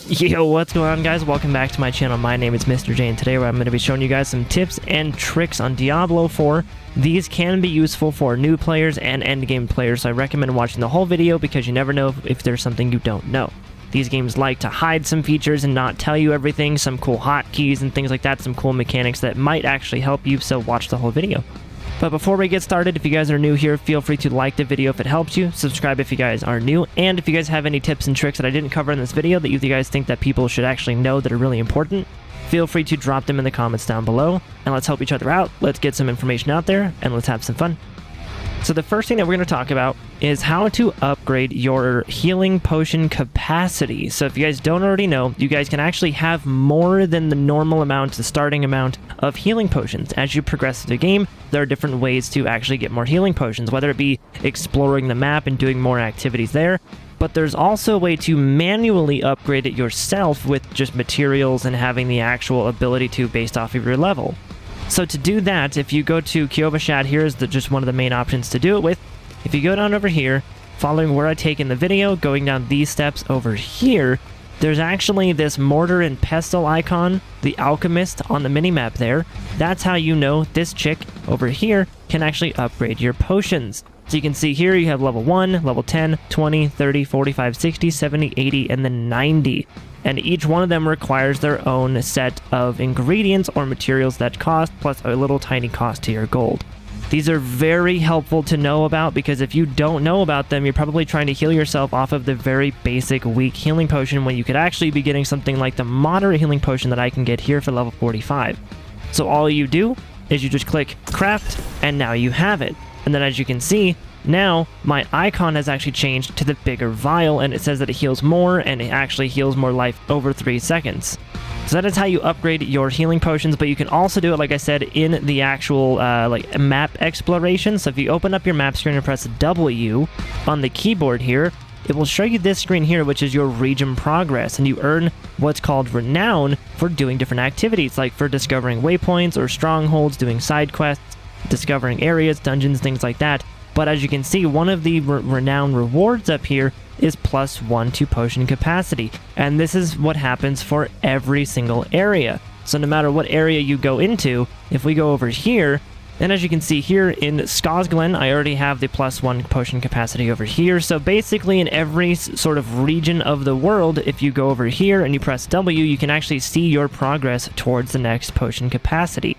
Yo, what's going on, guys? Welcome back to my channel. My name is Mr. J, and today I'm going to be showing you guys some tips and tricks on Diablo 4. These can be useful for new players and endgame players, so I recommend watching the whole video because you never know if there's something you don't know. These games like to hide some features and not tell you everything, some cool hotkeys and things like that, some cool mechanics that might actually help you, so watch the whole video. But before we get started, if you guys are new here, feel free to like the video if it helps you, subscribe if you guys are new, and if you guys have any tips and tricks that I didn't cover in this video that you guys think that people should actually know that are really important, feel free to drop them in the comments down below, and let's help each other out, let's get some information out there, and let's have some fun. So the first thing that we're going to talk about is how to upgrade your healing potion capacity. So if you guys don't already know, you guys can actually have more than the normal amount, the starting amount of healing potions. As you progress through the game, there are different ways to actually get more healing potions, whether it be exploring the map and doing more activities there. But there's also a way to manually upgrade it yourself with just materials and having the actual ability to based off of your level. So to do that, if you go to Kyovashad, here's just one of the main options to do it with. If you go down over here, following where I take in the video, going down these steps over here, there's actually this mortar and pestle icon, the alchemist on the minimap there. That's how you know this chick over here can actually upgrade your potions. So you can see here you have level 1, level 10, 20, 30, 45, 60, 70, 80, and then 90. And each one of them requires their own set of ingredients or materials that cost, plus a little tiny cost to your gold. These are very helpful to know about because if you don't know about them, you're probably trying to heal yourself off of the very basic weak healing potion when you could actually be getting something like the moderate healing potion that I can get here for level 45. So all you do is you just click craft, and now you have it. And then as you can see, now my icon has actually changed to the bigger vial, and it says that it heals more, and it actually heals more life over 3 seconds. So that is how you upgrade your healing potions, but you can also do it, like I said, in the actual like map exploration. So if you open up your map screen and press W on the keyboard here, it will show you this screen here, which is your region progress, and you earn what's called renown for doing different activities, like for discovering waypoints or strongholds, doing side quests, discovering areas, dungeons, things like that. But as you can see, one of the renown rewards up here is +1 to potion capacity. And this is what happens for every single area. So no matter what area you go into, if we go over here, and as you can see here in Skosglen, I already have the +1 potion capacity over here. So basically in every sort of region of the world, if you go over here and you press W, you can actually see your progress towards the next potion capacity.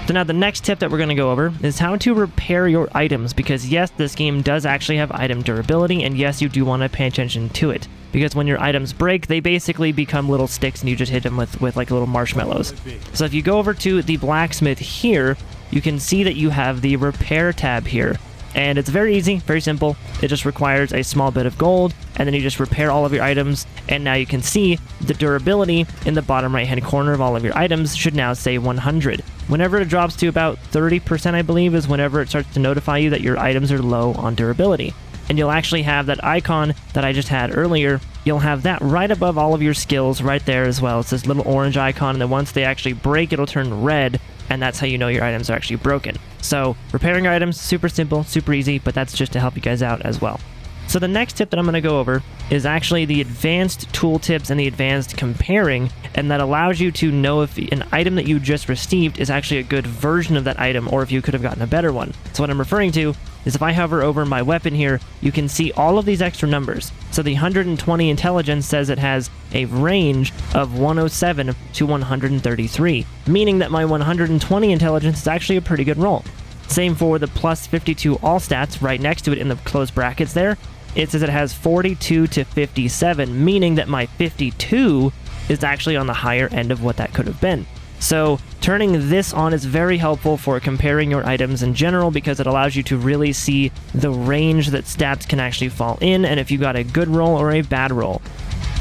So now the next tip that we're going to go over is how to repair your items, because yes, this game does actually have item durability, and yes, you do want to pay attention to it, because when your items break, they basically become little sticks and you just hit them with like little marshmallows. So if you go over to the blacksmith here, you can see that you have the repair tab here. And it's very easy, very simple. It just requires a small bit of gold, and then you just repair all of your items, and now you can see the durability in the bottom right-hand corner of all of your items should now say 100. Whenever it drops to about 30%, I believe, is whenever it starts to notify you that your items are low on durability. And you'll actually have that icon that I just had earlier. You'll have that right above all of your skills right there as well. It's this little orange icon, and then once they actually break, it'll turn red, and that's how you know your items are actually broken. So repairing your items, super simple, super easy, but that's just to help you guys out as well. So the next tip that I'm going to go over is actually the advanced tooltips and the advanced comparing, and that allows you to know if an item that you just received is actually a good version of that item, or if you could have gotten a better one. So what I'm referring to is if I hover over my weapon here, you can see all of these extra numbers. So the 120 intelligence says it has a range of 107 to 133, meaning that my 120 intelligence is actually a pretty good roll. Same for the +52 all stats right next to it in the closed brackets there. It says it has 42 to 57, meaning that my 52 is actually on the higher end of what that could have been. So turning this on is very helpful for comparing your items in general, because it allows you to really see the range that stats can actually fall in, and if you got a good roll or a bad roll.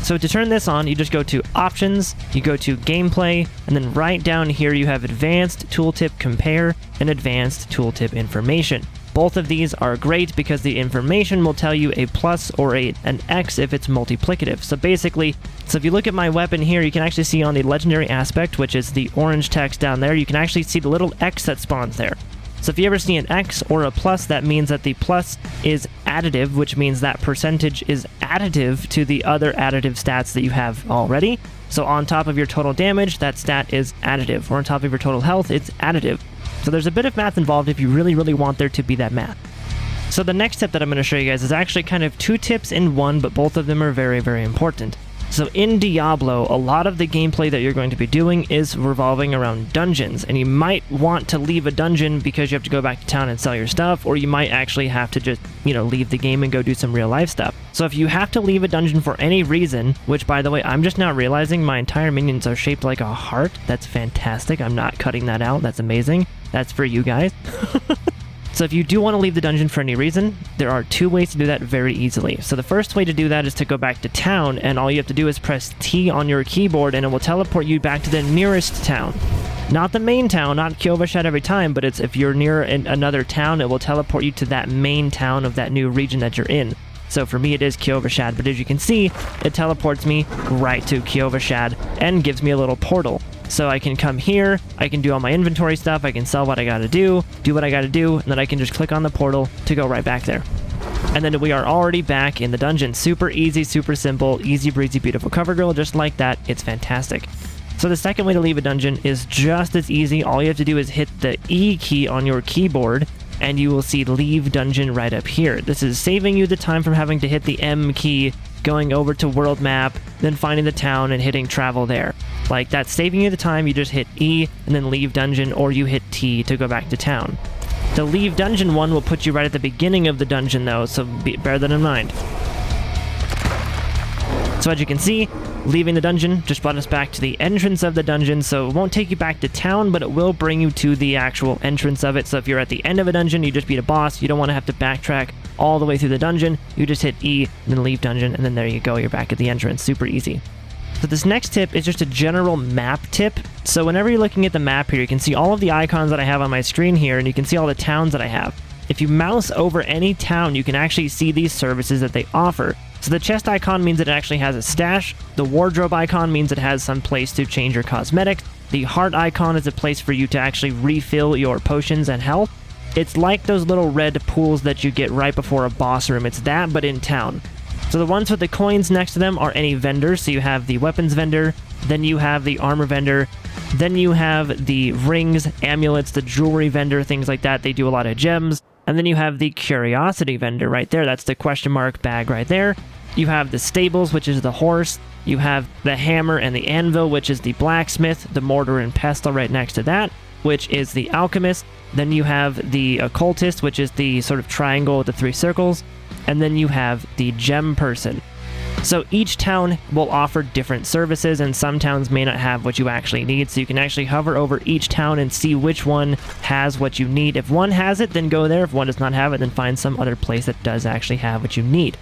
So to turn this on, you just go to Options, you go to Gameplay, and then right down here you have Advanced Tooltip Compare and Advanced Tooltip Information. Both of these are great because the information will tell you a plus or an X if it's multiplicative. So basically, if you look at my weapon here, you can actually see on the legendary aspect, which is the orange text down there, you can actually see the little X that spawns there. So if you ever see an X or a plus, that means that the plus is additive, which means that percentage is additive to the other additive stats that you have already. So on top of your total damage, that stat is additive, or on top of your total health, it's additive. So there's a bit of math involved if you really, really want there to be that math. So the next tip that I'm going to show you guys is actually kind of 2 tips in one, but both of them are very, very important. So in Diablo, a lot of the gameplay that you're going to be doing is revolving around dungeons, and you might want to leave a dungeon because you have to go back to town and sell your stuff, or you might actually have to just, leave the game and go do some real life stuff. So if you have to leave a dungeon for any reason, which by the way, I'm just now realizing my entire minions are shaped like a heart. That's fantastic. I'm not cutting that out. That's amazing. That's for you guys. So if you do want to leave the dungeon for any reason, there are 2 ways to do that very easily. So the first way to do that is to go back to town, and all you have to do is press T on your keyboard and it will teleport you back to the nearest town. Not the main town, not Kyovashad every time, but it's if you're near another town, it will teleport you to that main town of that new region that you're in. So for me it is Kyovashad, but as you can see, it teleports me right to Kyovashad and gives me a little portal. So I can come here, I can do all my inventory stuff, I can sell what I gotta do what I gotta do, and then I can just click on the portal to go right back there. And then we are already back in the dungeon. Super easy, super simple, easy breezy, beautiful cover girl, just like that. It's fantastic. So the second way to leave a dungeon is just as easy. All you have to do is hit the E key on your keyboard, and you will see leave dungeon right up here. This is saving you the time from having to hit the M key, going over to world map, then finding the town and hitting travel there. Like, that's saving you the time. You just hit E and then leave dungeon, or you hit T to go back to town. The leave dungeon one will put you right at the beginning of the dungeon though, so bear that in mind. So as you can see, leaving the dungeon just brought us back to the entrance of the dungeon, so it won't take you back to town, but it will bring you to the actual entrance of it. So if you're at the end of a dungeon, you just beat a boss, you don't want to have to backtrack all the way through the dungeon, you just hit E, and then leave dungeon, and then there you go, you're back at the entrance. Super easy. So this next tip is just a general map tip. So whenever you're looking at the map here, you can see all of the icons that I have on my screen here, and you can see all the towns that I have. If you mouse over any town, you can actually see these services that they offer. So the chest icon means that it actually has a stash. The wardrobe icon means it has some place to change your cosmetics. The heart icon is a place for you to actually refill your potions and health. It's like those little red pools that you get right before a boss room. It's that, but in town. So the ones with the coins next to them are any vendors. So you have the weapons vendor, then you have the armor vendor, then you have the rings, amulets, the jewelry vendor, things like that. They do a lot of gems. And then you have the curiosity vendor right there. That's the question mark bag right there. You have the stables, which is the horse. You have the hammer and the anvil, which is the blacksmith. The mortar and pestle right next to that, which is the alchemist. Then you have the occultist, which is the sort of triangle with the 3 circles. And then you have the gem person. So each town will offer different services, and some towns may not have what you actually need. So you can actually hover over each town and see which one has what you need. If one has it, then go there. If one does not have it, then find some other place that does actually have what you need.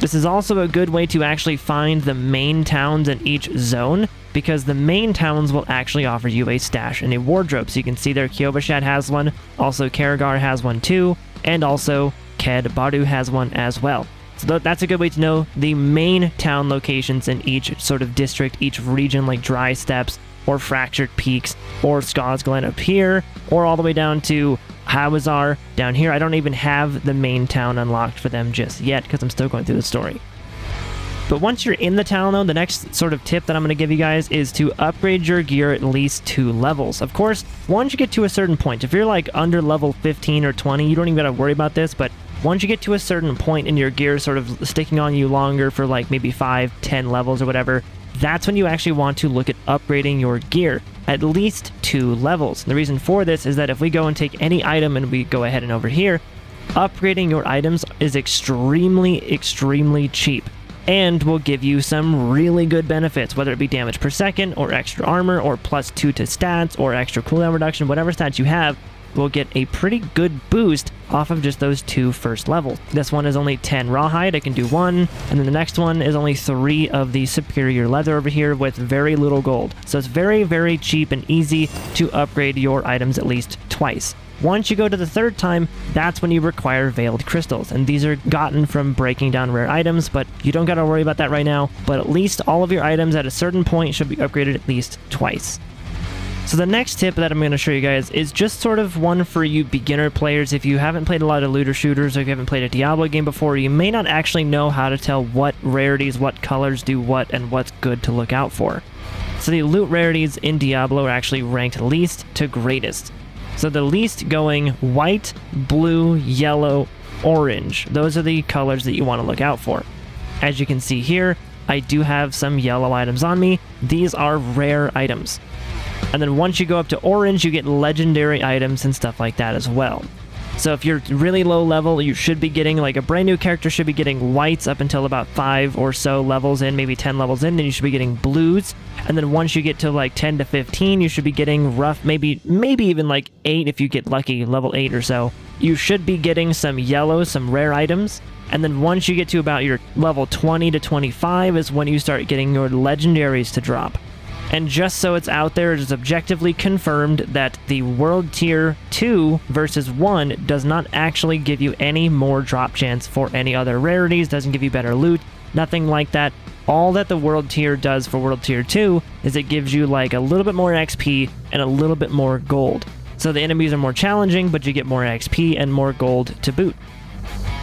This is also a good way to actually find the main towns in each zone, because the main towns will actually offer you a stash and a wardrobe. So you can see there Kyovashad has one, also Karagar has one too, and also Ked Baru has one as well. So that's a good way to know the main town locations in each sort of district, each region, like Dry Steppes or Fractured Peaks or Skaz Glen up here, or all the way down to Hawazar down here. I don't even have the main town unlocked for them just yet because I'm still going through the story. But once you're in the town though, the next sort of tip that I'm going to give you guys is to upgrade your gear at least 2 levels. Of course, once you get to a certain point, if you're like under level 15 or 20, you don't even got to worry about this, but once you get to a certain point in your gear sort of sticking on you longer for like maybe 5, 10 levels or whatever, that's when you actually want to look at upgrading your gear at least 2 levels. And the reason for this is that if we go and take any item and we go ahead and over here, upgrading your items is extremely cheap and will give you some really good benefits, whether it be damage per second or extra armor or +2 to stats or extra cooldown reduction. Whatever stats you have will get a pretty good boost off of just those 2 first levels. This one is only 10 rawhide, I can do 1, and then the next one is only 3 of the superior leather over here with very little gold. So it's very cheap and easy to upgrade your items at least twice. Once you go to the 3rd time, that's when you require veiled crystals, and these are gotten from breaking down rare items, but you don't gotta worry about that right now. But at least all of your items at a certain point should be upgraded at least twice. So the next tip that I'm going to show you guys is just sort of one for you beginner players. If you haven't played a lot of looter shooters, or if you haven't played a Diablo game before, you may not actually know how to tell what rarities, what colors do what, and what's good to look out for. So the loot rarities in Diablo are actually ranked least to greatest. So the least going white, blue, yellow, orange. Those are the colors that you want to look out for. As you can see here, I do have some yellow items on me. These are rare items. And then once you go up to orange, you get legendary items and stuff like that as well. So if you're really low level, you should be getting, like a brand new character should be getting whites up until about 5 or so levels in, maybe 10 levels in, then you should be getting blues. And then once you get to like 10 to 15, you should be getting rough, maybe even like 8 if you get lucky, level 8 or so. You should be getting some yellow, some rare items. And then once you get to about your level 20 to 25 is when you start getting your legendaries to drop. And just so it's out there, it is objectively confirmed that the World Tier 2 versus 1 does not actually give you any more drop chance for any other rarities, doesn't give you better loot, nothing like that. All that the World Tier does for World Tier 2 is it gives you like a little bit more XP and a little bit more gold. So the enemies are more challenging, but you get more XP and more gold to boot.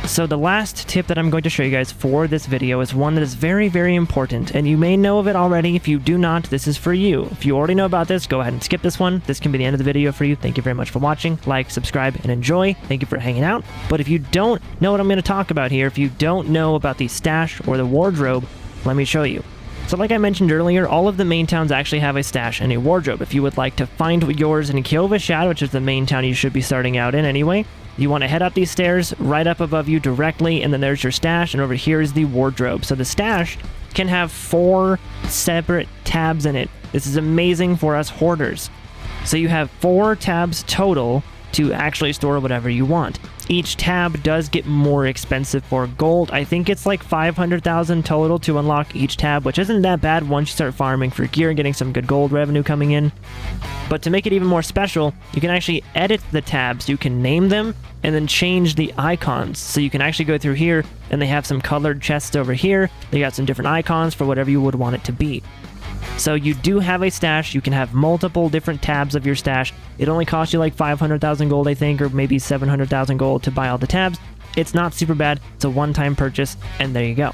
So the last tip that I'm going to show you guys for this video is one that is very, very important, and you may know of it already. If you do not, this is for you. If you already know about this, go ahead and skip this one. This can be the end of the video for you. Thank you very much for watching. Like, subscribe, and enjoy. Thank you for hanging out. But if you don't know what I'm going to talk about here, if you don't know about the stash or the wardrobe, let me show you. So like I mentioned earlier, all of the main towns actually have a stash and a wardrobe. If you would like to find yours in Kyovashad, which is the main town you should be starting out in anyway, you want to head up these stairs, right up above you directly, and then there's your stash, and over here is the wardrobe. So the stash can have 4 separate tabs in it. This is amazing for us hoarders. So you have 4 tabs total to actually store whatever you want. Each tab does get more expensive for gold. I think it's like 500,000 total to unlock each tab, which isn't that bad once you start farming for gear and getting some good gold revenue coming in. But to make it even more special, you can actually edit the tabs. You can name them and then change the icons. So you can actually go through here and they have some colored chests over here. They got some different icons for whatever you would want it to be. So you do have a stash. You can have multiple different tabs of your stash. It only costs you like 500,000 gold, I think, or maybe 700,000 gold to buy all the tabs. It's not super bad. It's a one-time purchase, and there you go.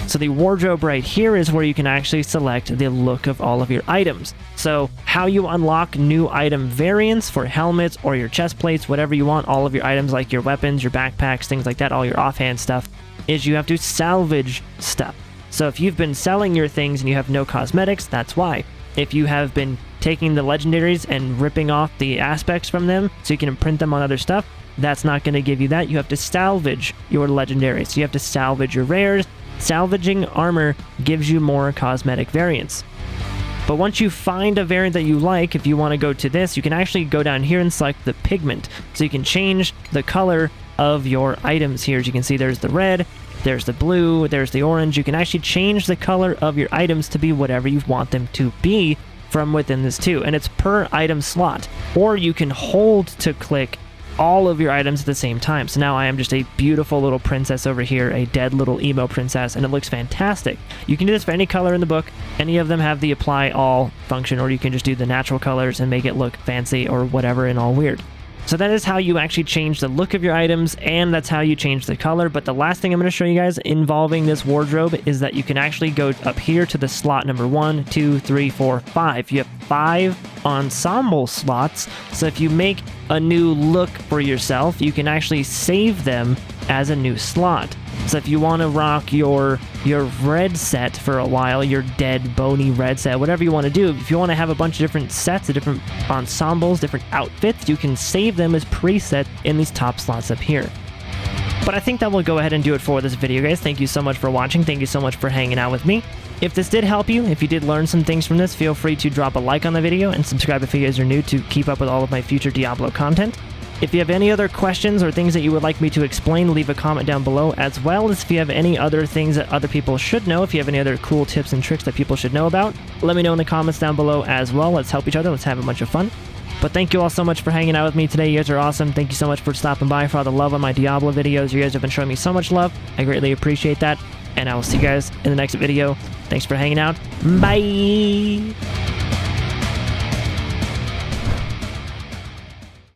So the wardrobe right here is where you can actually select the look of all of your items. So how you unlock new item variants for helmets or your chest plates, whatever you want, all of your items like your weapons, your backpacks, things like that, all your offhand stuff, is you have to salvage stuff. So if you've been selling your things and you have no cosmetics, that's why. If you have been taking the legendaries and ripping off the aspects from them so you can imprint them on other stuff, that's not going to give you that. You have to salvage your legendaries. So you have to salvage your rares. Salvaging armor gives you more cosmetic variants. But once you find a variant that you like, if you want to go to this, you can actually go down here and select the pigment. So you can change the color of your items here. As you can see, there's the red, there's the blue, there's the orange. You can actually change the color of your items to be whatever you want them to be from within this too. And it's per item slot. Or you can hold to click all of your items at the same time. So now I am just a beautiful little princess over here, a dead little emo princess, and it looks fantastic. You can do this for any color in the book. Any of them have the apply all function, or you can just do the natural colors and make it look fancy or whatever and all weird. So that is how you actually change the look of your items, and that's how you change the color. But the last thing I'm going to show you guys involving this wardrobe is that you can actually go up here to the slot number 1, 2, 3, 4, 5. You have 5 ensemble slots. So if you make a new look for yourself, you can actually save them as a new slot. So if you want to rock your red set for a while, your dead bony red set, whatever you want to do, if you want to have a bunch of different sets, of different ensembles, different outfits, you can save them as preset in these top slots up here. But I think that will go ahead and do it for this video, guys. Thank you so much for watching. Thank you so much for hanging out with me. If this did help you, if you did learn some things from this, feel free to drop a like on the video and subscribe if you guys are new to keep up with all of my future Diablo content. If you have any other questions or things that you would like me to explain, leave a comment down below, as well as if you have any other things that other people should know, if you have any other cool tips and tricks that people should know about, let me know in the comments down below as well. Let's help each other. Let's have a bunch of fun. But thank you all so much for hanging out with me today. You guys are awesome. Thank you so much for stopping by, for all the love on my Diablo videos. You guys have been showing me so much love. I greatly appreciate that. And I will see you guys in the next video. Thanks for hanging out. Bye!